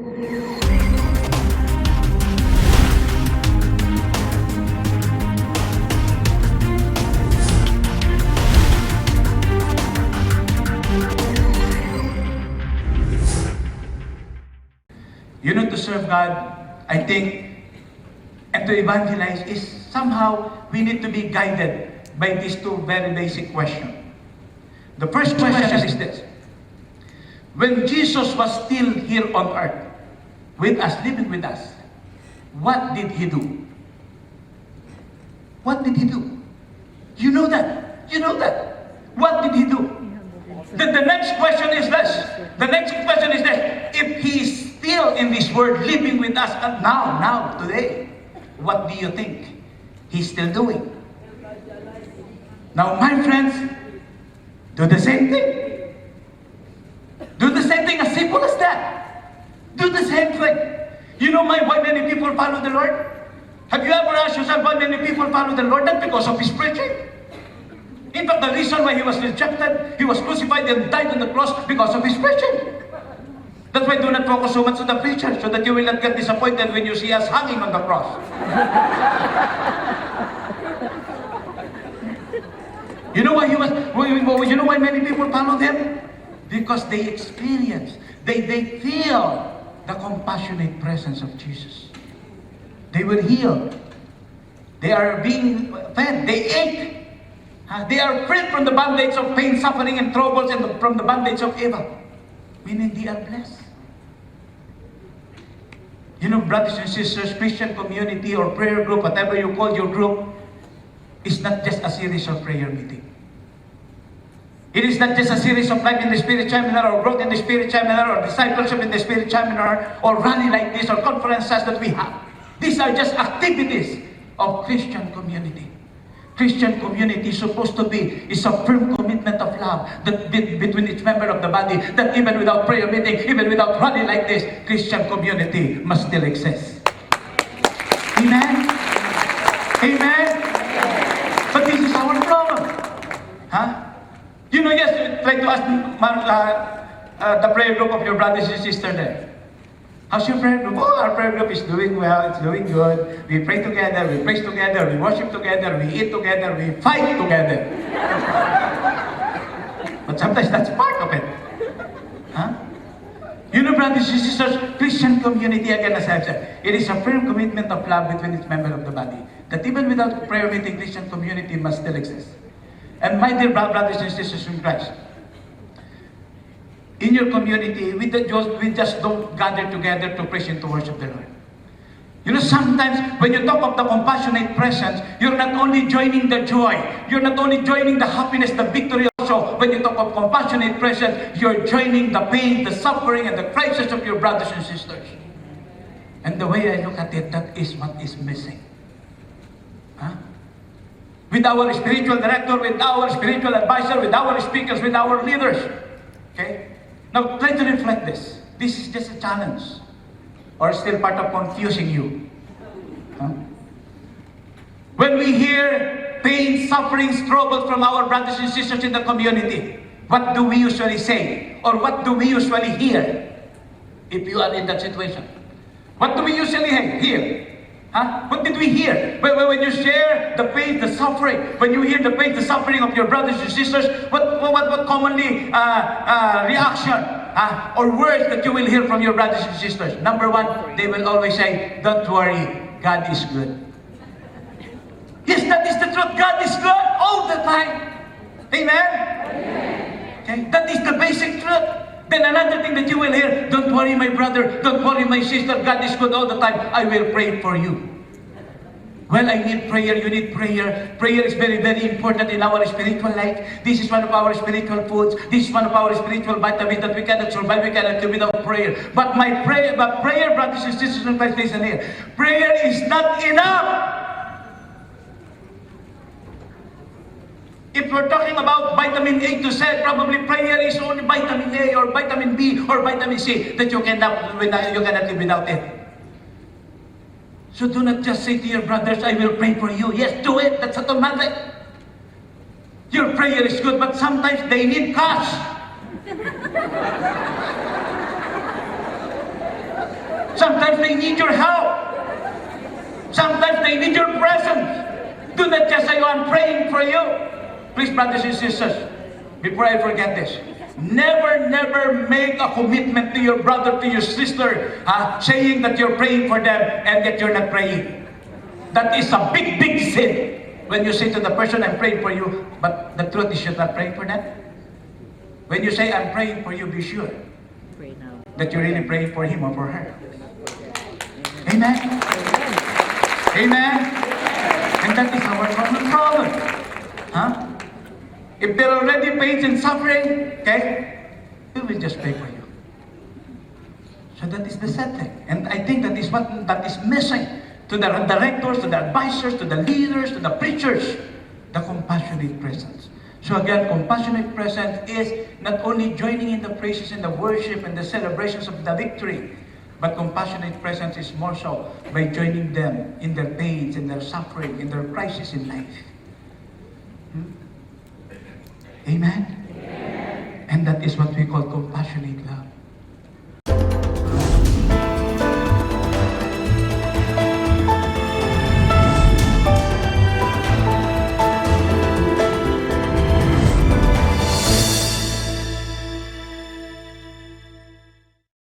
You know, to serve God, I think, and to evangelize is somehow we need to be guided by these two very basic questions. The first question is this. When Jesus was still here on earth, with us, living with us, what did He do? What did He do? You know that. You know that. What did He do? The next question is this. The next question is this. If He is still in this world, living with us now, today, what do you think He's still doing? Now, my friends, do the same thing. Do the same thing, as simple as that. Do the same thing. You know why many people follow the Lord? Have you ever asked yourself why many people follow the Lord? Not because of His preaching. In fact, the reason why He was rejected, He was crucified and died on the cross because of His preaching. That's why do not focus so much on the preacher, so that you will not get disappointed when you see us hanging on the cross. You know why you know why many people follow them? Because they experience, they feel the compassionate presence of Jesus. They were healed. They are being fed. They ate. They are freed from the bondage of pain, suffering, and troubles, and from the bondage of evil. Meaning they are blessed. You know, brothers and sisters, Christian community or prayer group, whatever you call your group, is not just a series of prayer meeting. It is not just a series of Life in the Spirit seminar, or Growth in the Spirit seminar, or Discipleship in the Spirit seminar, or rally like this, or conferences that we have. These are just activities of Christian community. Christian community is supposed to be is a firm commitment of love that between each member of the body, that even without prayer meeting, even without rally like this, Christian community must still exist. Amen? Amen? But this is our problem. You know, yes, try to ask the prayer group of your brothers and sisters there. How's your prayer group? Oh, our prayer group is doing well, it's doing good. We pray together, we praise together, we worship together, we eat together, we fight together. But sometimes that's part of it. You know, brothers and sisters, Christian community, again, as I've said, it is a firm commitment of love between each member of the body. That even without prayer meeting, Christian community must still exist. And my dear brothers and sisters in Christ, in your community, we just don't gather together to praise and to worship the Lord. You know, sometimes when you talk of the compassionate presence, you're not only joining the joy, you're not only joining the happiness, the victory also. When you talk of compassionate presence, you're joining the pain, the suffering, and the crisis of your brothers and sisters. And the way I look at it, that is what is missing. With our spiritual director, with our spiritual advisor, with our speakers, with our leaders. Okay? Now, try to reflect this. This is just a challenge. Or still part of confusing you. When we hear pain, suffering, troubles from our brothers and sisters in the community, what do we usually say? Or what do we usually hear? If you are in that situation. What do we usually hear? What did we hear? When you share the pain, the suffering, when you hear the pain, the suffering of your brothers and sisters, what commonly reaction or words that you will hear from your brothers and sisters? Number one, they will always say, "Don't worry, God is good." Yes, that is the truth. God is good all the time. Amen? Okay? That is the basic truth. Then another thing that you will hear, "Don't worry, my brother. Don't worry, my sister. God is good all the time. I will pray for you." Well, I need prayer. You need prayer. Prayer is very, very important in our spiritual life. This is one of our spiritual foods. This is one of our spiritual vitamins that we cannot survive. We cannot do without prayer. But prayer, brothers and sisters in Christ, listen here. Prayer is not enough. If we're talking about vitamin A to Z, probably prayer is only vitamin A or vitamin B or vitamin C that you cannot live without it. So do not just say to your brothers, "I will pray for you." Yes, do it. That's automatic. Your prayer is good, but sometimes they need cash. Sometimes they need your help. Sometimes they need your presence. Do not just say, oh, I'm praying for you. Please, brothers and sisters, before I forget this, never make a commitment to your brother, to your sister, saying that you're praying for them and that you're not praying. That is a big sin. When you say to the person, I'm praying for you, but the truth is you're not praying for them. When you say, I'm praying for you, be sure that you're really praying for him or for her. Amen? Amen? And that is our common problem. If they're already pains and suffering, okay, we will just pray for you. So that is the sad thing. And I think that is what that is missing to the directors, to the advisors, to the leaders, to the preachers, the compassionate presence. So again, compassionate presence is not only joining in the praises and the worship and the celebrations of the victory, but compassionate presence is more so by joining them in their pains, in their suffering, in their crisis in life. Amen? Amen? And that is what we call compassionate love.